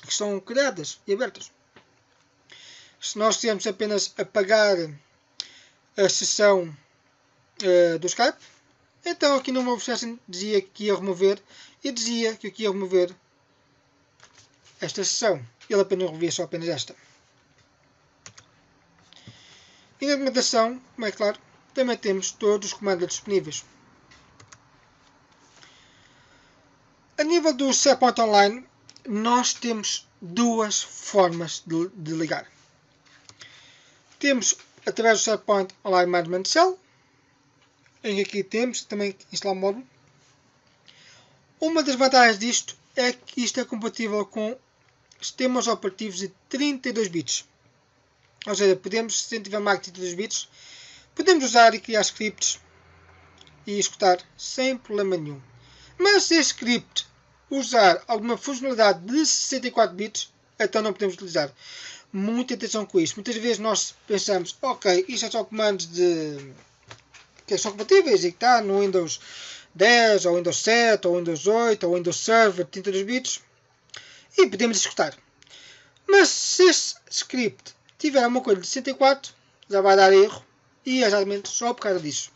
que estão criadas e abertas. Se nós quisermos apenas apagar a sessão do Skype, então aqui no Remove Session dizia que ia remover e dizia que aqui ia remover esta sessão. Ele apenas removia só apenas esta. E na documentação, como é claro, também temos todos os comandos disponíveis. A nível do SharePoint Online, nós temos duas formas de ligar. Temos através do SharePoint Online Management Cell, em que aqui temos também que instalar o módulo. Uma das vantagens disto é que isto é compatível com sistemas operativos de 32 bits. Ou seja, podemos, se tiver máquina de 32 bits, podemos usar e criar scripts e executar sem problema nenhum. Mas se este script usar alguma funcionalidade de 64 bits, então não podemos utilizar. Muita atenção com isto. Muitas vezes nós pensamos, ok, isto é só comandos que são compatíveis e que está no Windows 10, ou Windows 7, ou Windows 8, ou Windows Server 32 bits e podemos executar. Mas se este script tiver uma coisa de 64, já vai dar erro e é exatamente só por causa disso.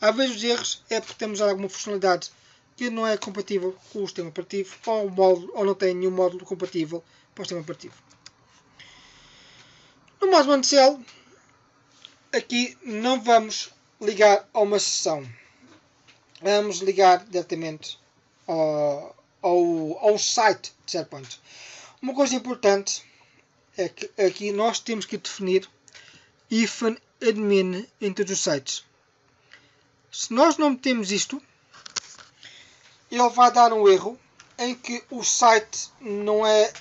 Às vezes os erros é porque temos alguma funcionalidade que não é compatível com o sistema operativo ou não tem nenhum módulo compatível para o sistema operativo. No Management Cell, aqui não vamos ligar a uma sessão. Vamos ligar diretamente ao site de SharePoint. Uma coisa importante é que aqui nós temos que definir -admin em todos os sites. Se nós não metemos isto, ele vai dar um erro em que o site não é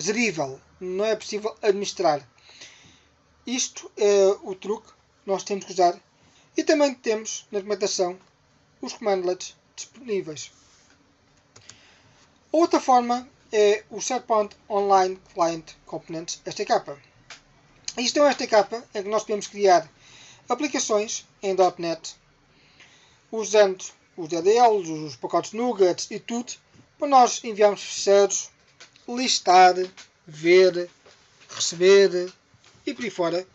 gerível, não é possível administrar. Isto é o truque que nós temos que usar. E também temos na documentação os commandlets disponíveis. Outra forma é o SharePoint Online Client Components STK. Isto é um STK em que nós podemos criar aplicações em .NET usando os DLLs, os pacotes nuggets e tudo para nós enviarmos ficheiros, listar, ver, receber e por aí fora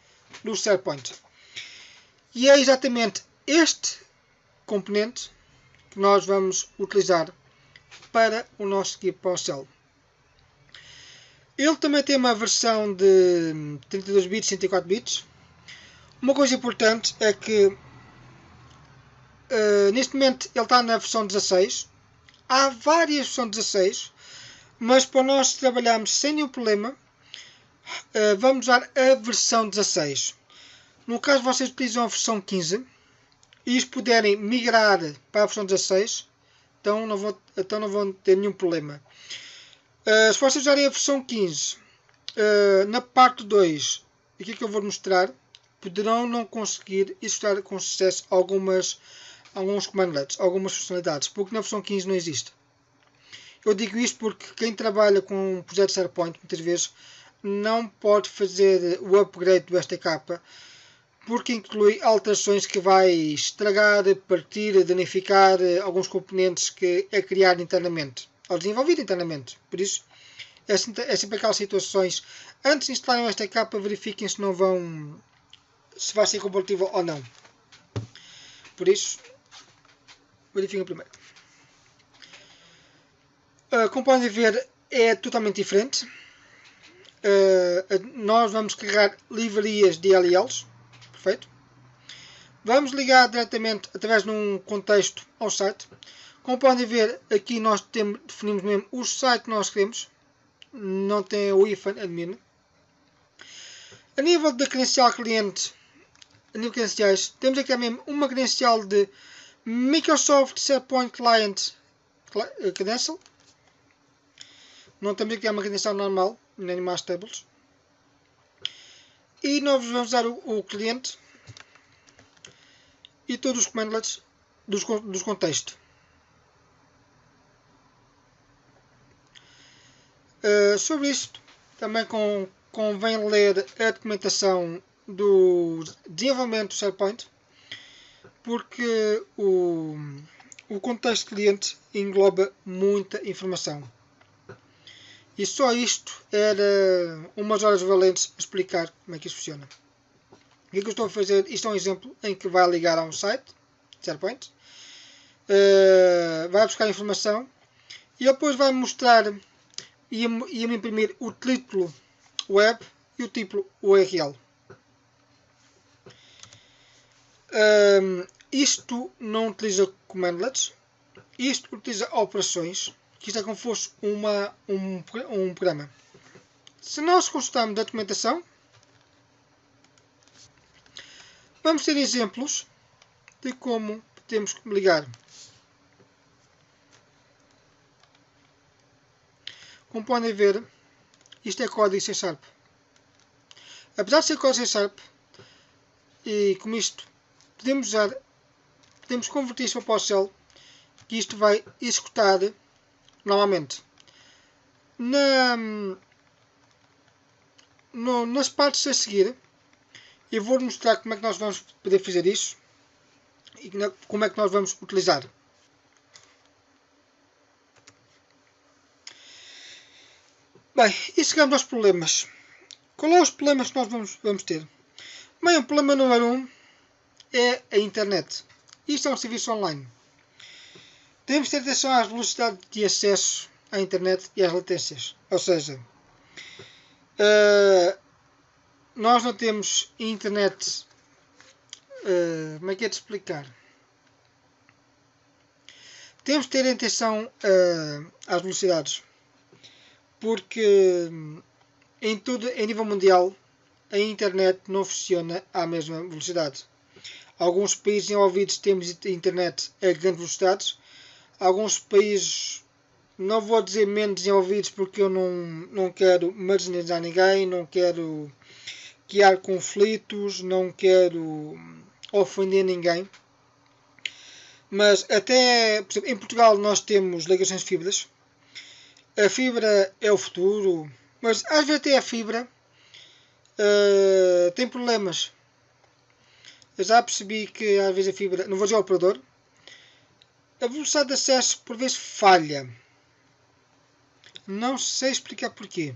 do SharePoint. E é exatamente este componente que nós vamos utilizar para o nosso equipe PowerShell. Ele também tem uma versão de 32 bits, 64 bits. Uma coisa importante é que neste momento ele está na versão 16. Há várias versões 16, mas para nós trabalharmos sem nenhum problema, vamos usar a versão 16. No caso vocês utilizam a versão 15 e se puderem migrar para a versão 16, então não vão ter nenhum problema. Se vocês usarem a versão 15, na parte 2, aqui que eu vou mostrar, poderão não conseguir executar com sucesso alguns commandlets, algumas funcionalidades, porque na versão 15 não existe. Eu digo isto porque quem trabalha com um projeto SharePoint muitas vezes não pode fazer o upgrade do STK, porque inclui alterações que vai estragar, partir, danificar alguns componentes que é criado internamente, ou desenvolvido internamente. Por isso, é sempre aquelas situações, antes de instalarem o STK, verifiquem se vai ser compatível ou não. Por isso, verifiquem primeiro. Como podem ver, é totalmente diferente. Nós vamos carregar livrarias DLLs. Perfeito. Vamos ligar diretamente através de um contexto ao site. Como podem ver, aqui nós definimos mesmo o site que nós queremos. Não tem o ifan admin. A nível da credencial cliente, a nível de credenciais, temos aqui mesmo uma credencial de Microsoft SharePoint Client Credential. Não temos aqui uma credencial normal, nem mais tables. E nós vamos usar o cliente e todos os commandlets dos contextos. Sobre isto, também convém ler a documentação do desenvolvimento do SharePoint, porque o contexto cliente engloba muita informação. E só isto era umas horas valentes a explicar como é que isso funciona. O que é que eu estou a fazer? Isto é um exemplo em que vai ligar a um site, SharePoint, vai buscar informação e depois vai mostrar e me imprimir o título web e o título URL. Isto não utiliza commandlets, isto utiliza operações, que isto é como se fosse um programa. Se nós consultarmos a documentação, vamos ter exemplos de como temos que ligar. Como podem ver, isto é código C Sharp. Apesar de ser código C Sharp, e como isto podemos converter isto para PowerShell, que isto vai executar normalmente. Nas partes a seguir, eu vou mostrar como é que nós vamos poder fazer isso e como é que nós vamos utilizar. Bem, e chegamos aos problemas. Qual é os problemas que nós vamos ter? Bem, o problema número 1 é a internet. Isto é um serviço online. Temos de ter atenção às velocidades de acesso à internet e às latências. Ou seja, nós não temos internet. Como é que é de explicar? Temos de ter atenção às velocidades, porque em nível mundial a internet não funciona à mesma velocidade. Alguns países envolvidos temos internet a grandes velocidades. Alguns países, não vou dizer menos desenvolvidos, porque eu não quero marginalizar ninguém, não quero criar conflitos, não quero ofender ninguém. Mas até, por exemplo, em Portugal nós temos ligações de fibras. A fibra é o futuro, mas às vezes até a fibra tem problemas. Eu já percebi que às vezes a fibra, não vou dizer ao operador, a velocidade de acesso por vezes falha. Não sei explicar porquê.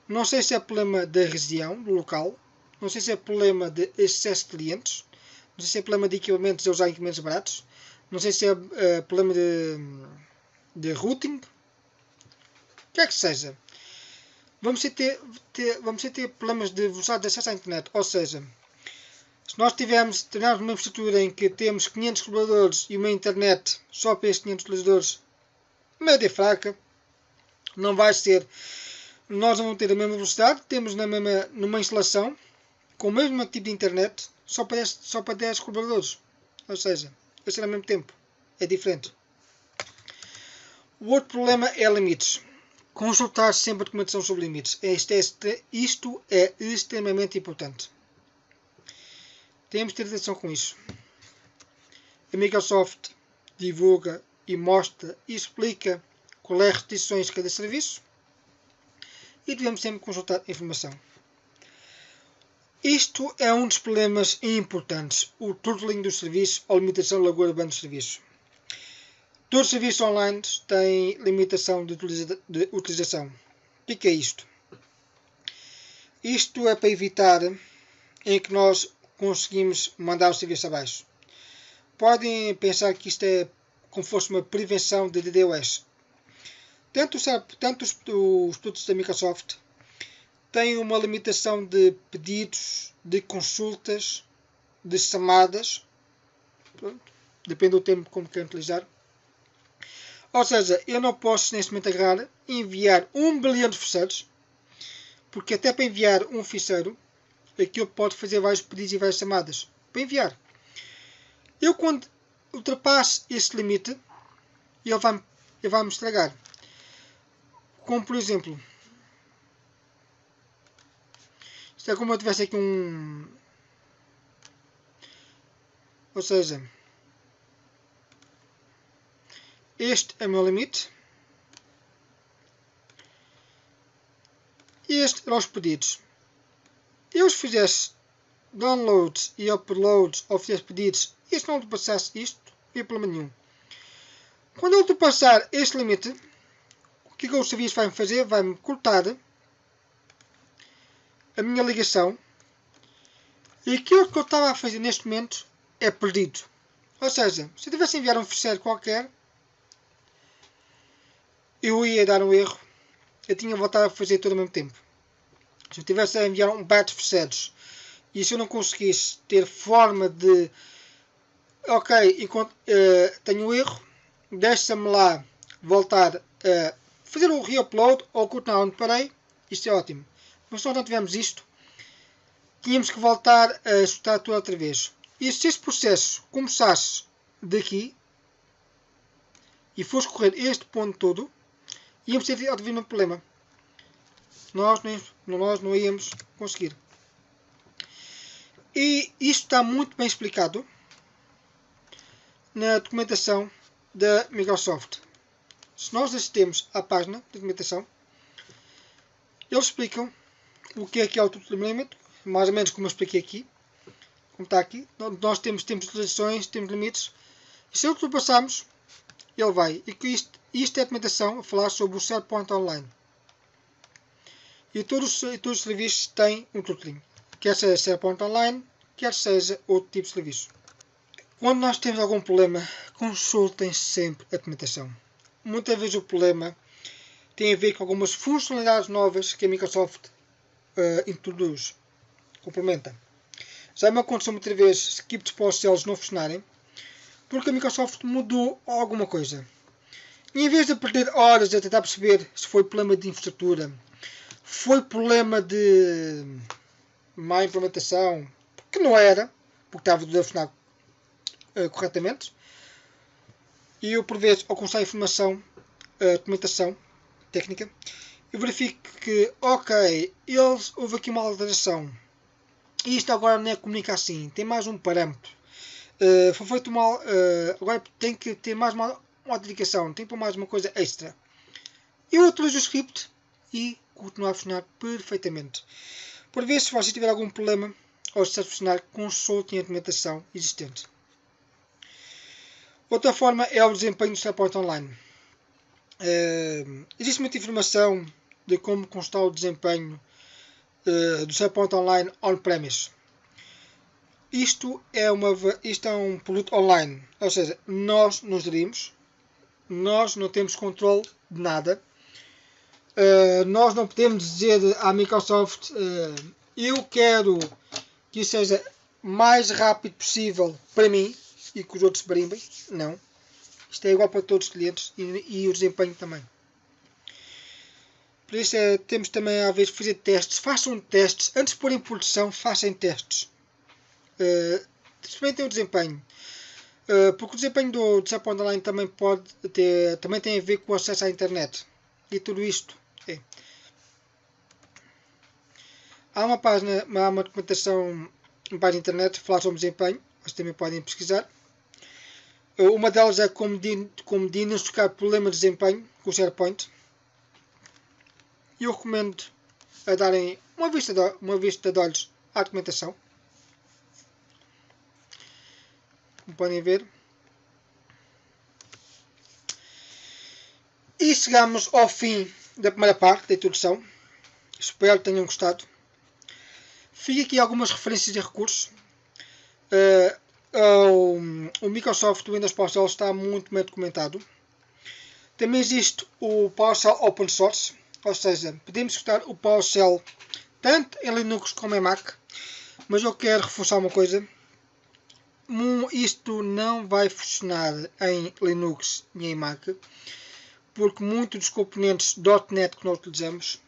Não sei se é problema da região, do local. Não sei se é problema de excesso de clientes. Não sei se é problema de equipamentos a usar equipamentos baratos. Não sei se é problema de routing. O que é que seja. vamos ter problemas de velocidade de acesso à internet. Ou seja, se nós tivermos uma infraestrutura em que temos 500 colaboradores e uma internet só para estes 500 utilizadores média fraca, não vai ser. Nós não vamos ter a mesma velocidade, temos numa instalação com o mesmo tipo de internet só para 10 colaboradores. Ou seja, vai ser ao mesmo tempo. É diferente. O outro problema é limites. Consultar sempre a documentação sobre limites. Isto é extremamente importante. Temos de ter atenção com isso. A Microsoft divulga e mostra e explica qual é as restrições de cada serviço e devemos sempre consultar a informação. Isto é um dos problemas importantes, o throttling dos serviços ou limitação de largura de banda de serviço. Todos os serviços online têm limitação de utilização. O que é isto? Isto é para evitar em que nós conseguimos mandar o serviço abaixo. Podem pensar que isto é como fosse uma prevenção de DDoS. Tanto os produtos da Microsoft têm uma limitação de pedidos, de consultas, de chamadas. Pronto, depende do tempo como querem utilizar. Ou seja, eu não posso neste momento agarrar e enviar 1 bilhão de ficheiros, porque até para enviar um ficheiro, aquilo pode fazer vários pedidos e várias chamadas. Para enviar. Eu quando ultrapasso esse limite, ele vai me estragar. Como por exemplo, isto é como eu tivesse aqui um... Ou seja, este é o meu limite. Este eram os pedidos. Eu se fizesse downloads e uploads ou fizesse pedidos e se não ultrapassasse isto, não havia problema nenhum. Quando eu ultrapassar este limite, o que o serviço vai-me fazer? Vai-me cortar a minha ligação e aquilo que eu estava a fazer neste momento é perdido. Ou seja, se eu tivesse a enviar um ficheiro qualquer, eu ia dar um erro, eu tinha voltado a fazer tudo ao mesmo tempo. Se eu tivesse a enviar um batch de ficheiros e se eu não conseguisse ter forma de ok, enquanto tenho um erro, deixa-me lá voltar a fazer o reupload ou continuar onde parei, isto é ótimo. Mas se nós não tivermos isto, tínhamos que voltar a ajustar tudo outra vez. E se este processo começasse daqui e fosse correr este ponto todo, íamos ter um problema. Nós não íamos conseguir. E isto está muito bem explicado na documentação da Microsoft. Se nós assistimos à página de documentação, eles explicam o que é o throttling limit, mais ou menos como eu expliquei aqui, como está aqui. Nós temos utilizações, temos limites, e se ultrapassarmos, ele vai. E isto é a documentação a falar sobre o SharePoint Online. E todos os serviços têm um throttling, quer seja SharePoint Online, quer seja outro tipo de serviço. Quando nós temos algum problema, consultem sempre a documentação. Muitas vezes o problema tem a ver com algumas funcionalidades novas que a Microsoft introduz, complementa. Já me aconteceu muitas vezes scripts para os cells não funcionarem, porque a Microsoft mudou alguma coisa. E em vez de perder horas a tentar perceber se foi problema de infraestrutura, foi problema de má implementação, que não era, porque estava tudo a funcionar corretamente, e eu por vezes ao consultar a informação, a documentação técnica, eu verifico que ok, houve aqui uma alteração e isto agora não é comunica assim, tem mais um parâmetro, foi feito mal, agora tem que ter mais uma autenticação, tem que pôr mais uma coisa extra. Eu utilizo o script e continua a funcionar perfeitamente. Por vezes, se você tiver algum problema ou se está a funcionar, consultem a documentação existente. Outra forma é o desempenho do SharePoint Online. Existe muita informação de como constar o desempenho do SharePoint Online on-premise. Isto é um produto online, ou seja, nós nos gerimos, nós não temos controle de nada. Nós não podemos dizer à Microsoft eu quero que isso seja mais rápido possível para mim e que os outros barimbem. Não. Isto é igual para todos os clientes e o desempenho também. Por isso temos também às vezes fazer testes. Façam testes. Antes de pôr em produção, façam testes. Experimentem o desempenho. Porque o desempenho do SAP Online também também tem a ver com o acesso à internet. E tudo isto. Há uma documentação na página de internet que fala sobre desempenho. Vocês também podem pesquisar. Uma delas é como diagnosticar problema de desempenho com o SharePoint. E eu recomendo a darem uma vista de olhos à documentação. Como podem ver. E chegamos ao fim da primeira parte da introdução. Espero que tenham gostado. Fica aqui algumas referências e recursos. O Microsoft Windows PowerShell está muito bem documentado. Também existe o PowerShell Open Source, ou seja, podemos escutar o PowerShell tanto em Linux como em Mac. Mas eu quero reforçar uma coisa. Isto não vai funcionar em Linux nem em Mac, porque muitos dos componentes .NET que nós utilizamos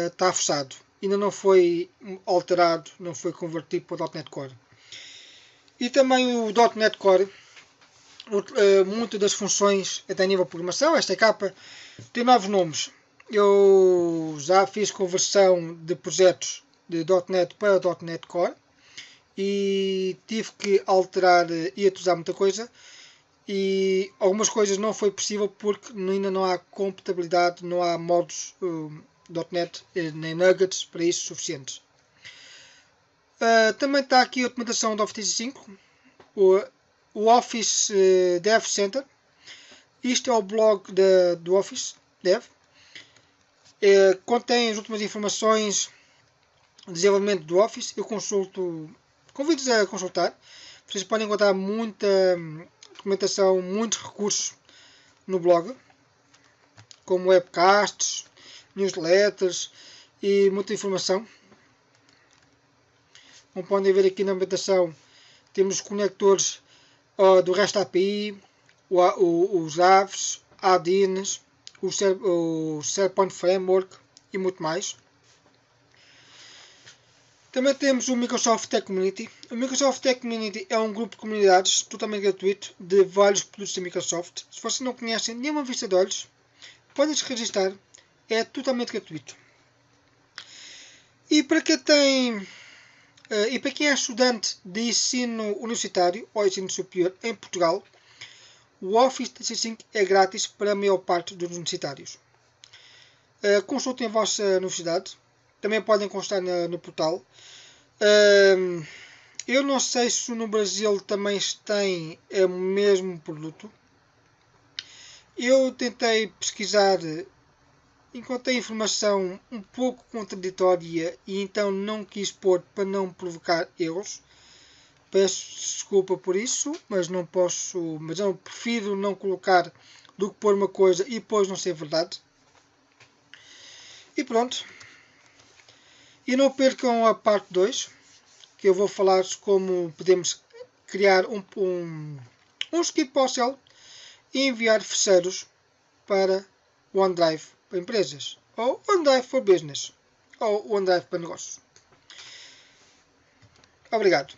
está forçado. Ainda não foi alterado, não foi convertido para o .NET Core. E também o .NET Core, muitas das funções até a nível de programação, esta capa, tem novos nomes. Eu já fiz conversão de projetos de .NET para .NET Core e tive que alterar e atualizar muita coisa. E algumas coisas não foi possível porque ainda não há compatibilidade, não há modos .NET nem nuggets para isso suficientes. Também está aqui a documentação do Office 365, o Office Dev Center. Isto é o blog do Office Dev. Contém as últimas informações de desenvolvimento do Office. Eu convido-vos a consultar. Vocês podem encontrar muita documentação, muitos recursos no blog, como webcasts, newsletters e muita informação. Como podem ver aqui na documentação, temos os conectores do REST API, os AVs, add-ins, o SharePoint Framework e muito mais. Também temos o Microsoft Tech Community. O Microsoft Tech Community é um grupo de comunidades totalmente gratuito de vários produtos da Microsoft. Se vocês não conhecem nenhuma vista de olhos, podem se registrar. É totalmente gratuito. E para quem é estudante de ensino universitário ou ensino superior em Portugal, o Office 365 é grátis para a maior parte dos universitários. Consultem a vossa universidade. Também podem constar no portal. Eu não sei se no Brasil também tem o mesmo produto. Eu tentei pesquisar, encontrei informação um pouco contraditória e então não quis pôr para não provocar erros. Peço desculpa por isso, mas não posso, mas eu prefiro não colocar do que pôr uma coisa e depois não ser verdade. E pronto. E não percam a parte 2, que eu vou falar como podemos criar um script PowerShell e enviar fecheiros para o OneDrive para empresas, ou OneDrive for Business, ou OneDrive para negócios. Obrigado.